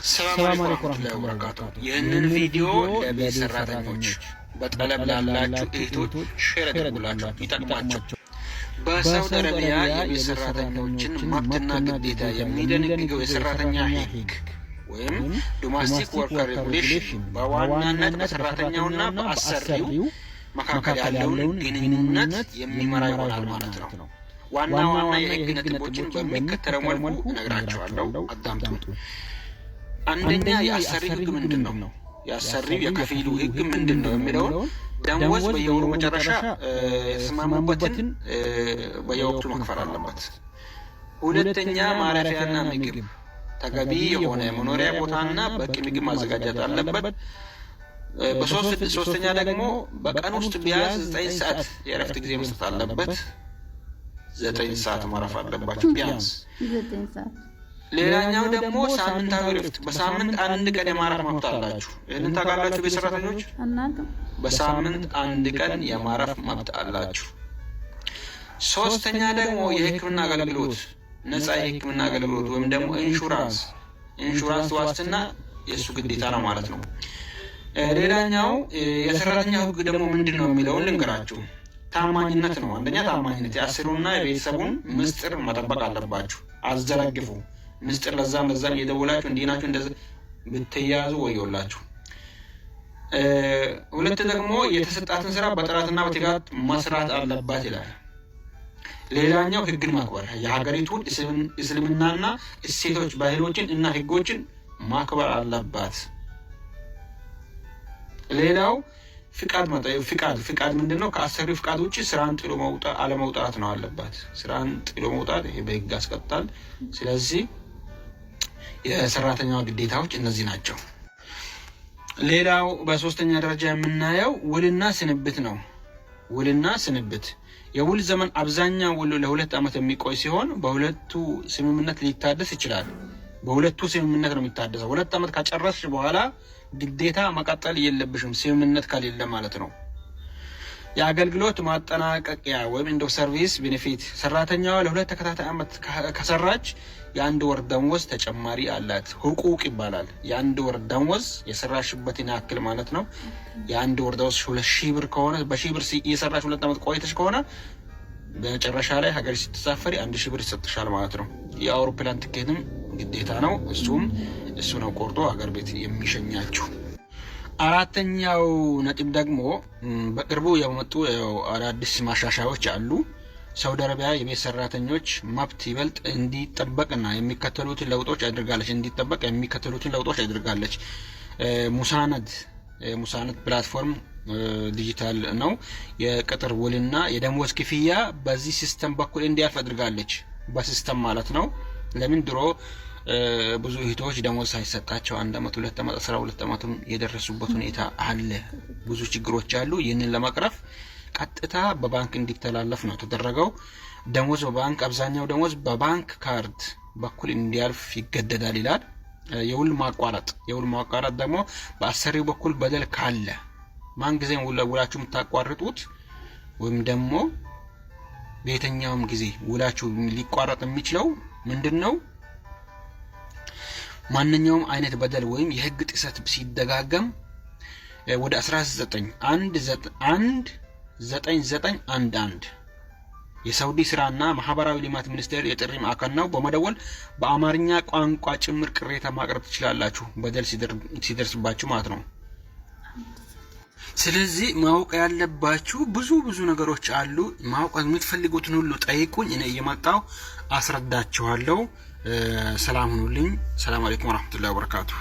ሰላም አለይኩም ወራህመቱላሂ ወበረካቱ። ይህንን ቪዲዮ ለቤት ሰራተኞች በጠለብ ላላችሁ እህቶች ሼር አድርጉላችሁ ይጠቅማቸው። በሳውዲ አረቢያ የቤት ሰራተኞችን መብትና ግዴታ የሚደነግገው የሰራተኛ ህግ ወይም ዶሜስቲክ ወርከር ሬጉሌሽን በዋናነት በሰራተኛውና በአሰሪው መካከል ያለውን ግንኙነት የሚመራ ይሆናል ማለት ነው። ዋና ዋና የህግ ነጥቦችን በሚከተለው መልኩ እነግራችኋለሁ፣ አዳምጡ። አንደኛ የአሰሪ ህግ ምንድነው? የአሰሪው የከፊሉ ህግ ምንድነው የሚለውን ደሞዝ በየወሩ መጨረሻ የተስማሙበትን በየወቅቱ መክፈል አለበት። ሁለተኛ ማረፊያና ምግብ፣ ተገቢ የሆነ መኖሪያ ቦታና በቂ ምግብ ማዘጋጀት አለበት። ሶስተኛ ደግሞ በቀን ውስጥ ቢያንስ 9 ሰዓት የእረፍት ጊዜ መስጠት አለበት። 9 ሰዓት ማረፍ አለባችሁ ቢያንስ 9 ሰዓት። ሌላኛው ደግሞ ሳምንታዊ እረፍት፣ በሳምንት አንድ ቀን የማረፍ መብት አላችሁ። ይህንን ታውቃላችሁ ቤት ሰራተኞች? በሳምንት አንድ ቀን የማረፍ መብት አላችሁ። ሶስተኛ ደግሞ የህክምና አገልግሎት፣ ነፃ የህክምና አገልግሎት ወይም ደግሞ ኢንሹራንስ ዋስትና የእሱ ግዴታ ነው ማለት ነው። ሌላኛው የሰራተኛው ህግ ደግሞ ምንድን ነው የሚለውን ልንገራችሁ። ታማኝነት ነው። አንደኛ ታማኝነት፣ የአሰሪውና የቤተሰቡን ምስጢር መጠበቅ አለባችሁ። አዘረግፉ ምስጢር ለዛም እየደወላችሁ እንዲህ ናችሁ እንደዚህ ብትያዙ ወዮላችሁ። ሁለት ደግሞ የተሰጣትን ስራ በጥራትና በትጋት መስራት አለባት ይላል። ሌላኛው ህግን ማክበር፣ የሀገሪቱን እስልምናና እሴቶች፣ ባህሎችን እና ህጎችን ማክበር አለባት። ሌላው ፍቃድ ምንድነው? ከአሰሪው ፍቃድ ውጭ ስራን ጥሎ አለመውጣት ነው አለባት። ስራን ጥሎ መውጣት ይሄ በህግ ያስቀጣል። ስለዚህ የሰራተኛው ግዴታዎች እነዚህ ናቸው። ሌላው በሶስተኛ ደረጃ የምናየው ውልና ስንብት ነው። ውልና ስንብት፣ የውል ዘመን አብዛኛው ውሉ ለ2 ዓመት የሚቆይ ሲሆን በሁለቱ ስምምነት ሊታደስ ይችላል። በሁለቱ ስምምነት ነው የሚታደሰው። 2 ዓመት ከጨረስሽ በኋላ ግዴታ መቀጠል የለብሽም፣ ስምምነት ከሌለ ማለት ነው። የአገልግሎት ማጠናቀቂያ ወይም ኢንድ ኦፍ ሰርቪስ ቤኔፊት፣ ሰራተኛዋ ለ2 ተከታታይ ዓመት ከሰራች የ1 ወር ደሞዝ ተጨማሪ አላት። ሁቁቅ ይባላል። የ1 ወር ደሞዝ የሰራሽበትን ያክል ማለት ነው። የ1 ወር ደሞዝ 2000 ብር ከሆነ በሺህ ብር እየሰራሽ 2 ዓመት ቆይተሽ ከሆነ በመጨረሻ ላይ ሀገር ስትሳፈሪ 1000 ብር ይሰጥሻል ማለት ነው። የአውሮፕላን ትኬትም ግዴታ ነው። እሱ ነው ቆርጦ ሀገር ቤት የሚሸኛችሁ። አራተኛው ነጥብ ደግሞ በቅርቡ የመጡ አዳዲስ ማሻሻያዎች አሉ። ሳውዲ አረቢያ የቤት ሰራተኞች መብት ይበልጥ እንዲጠበቅና የሚከተሉትን ለውጦች አድርጋለች። ሙሳነድ ፕላትፎርም ዲጂታል ነው። የቅጥር ውልና የደሞዝ ክፍያ በዚህ ሲስተም በኩል እንዲያልፍ አድርጋለች። በሲስተም ማለት ነው። ለምን ድሮ ብዙ እህቶች ደሞዝ ሳይሰጣቸው 1 ዓመት 2 ዓመት 12 ዓመትም የደረሱበት ሁኔታ አለ። ብዙ ችግሮች አሉ። ይህንን ለመቅረፍ ቀጥታ በባንክ እንዲተላለፍ ነው ተደረገው። ደሞዝ በባንክ አብዛኛው ደሞዝ በባንክ ካርድ በኩል እንዲያልፍ ይገደዳል ይላል። የውል ማቋረጥ ደግሞ በአሰሪው በኩል በደል ካለ ማን ጊዜም ውላችሁ የምታቋርጡት ወይም ደግሞ በየትኛውም ጊዜ ውላችሁ ሊቋረጥ የሚችለው ምንድነው? ማንኛውም አይነት በደል ወይም የህግ ጥሰት ሲደጋገም ወደ 1911 የሳውዲ ስራና ማህበራዊ ልማት ሚኒስቴር የጥሪ ማዕከል ነው። በመደወል በአማርኛ ቋንቋ ጭምር ቅሬታ ማቅረብ ትችላላችሁ፣ በደል ሲደርስባችሁ ማለት ነው። ስለዚህ ማወቅ ያለባችሁ ብዙ ነገሮች አሉ። ማወቅ የምትፈልጉትን ሁሉ ጠይቁኝ፣ እኔ እየመጣሁ አስረዳችኋለሁ። ሰላም ሁኑልኝ። ሰላም አለይኩም ወራህመቱላሂ ወበረካቱሁ።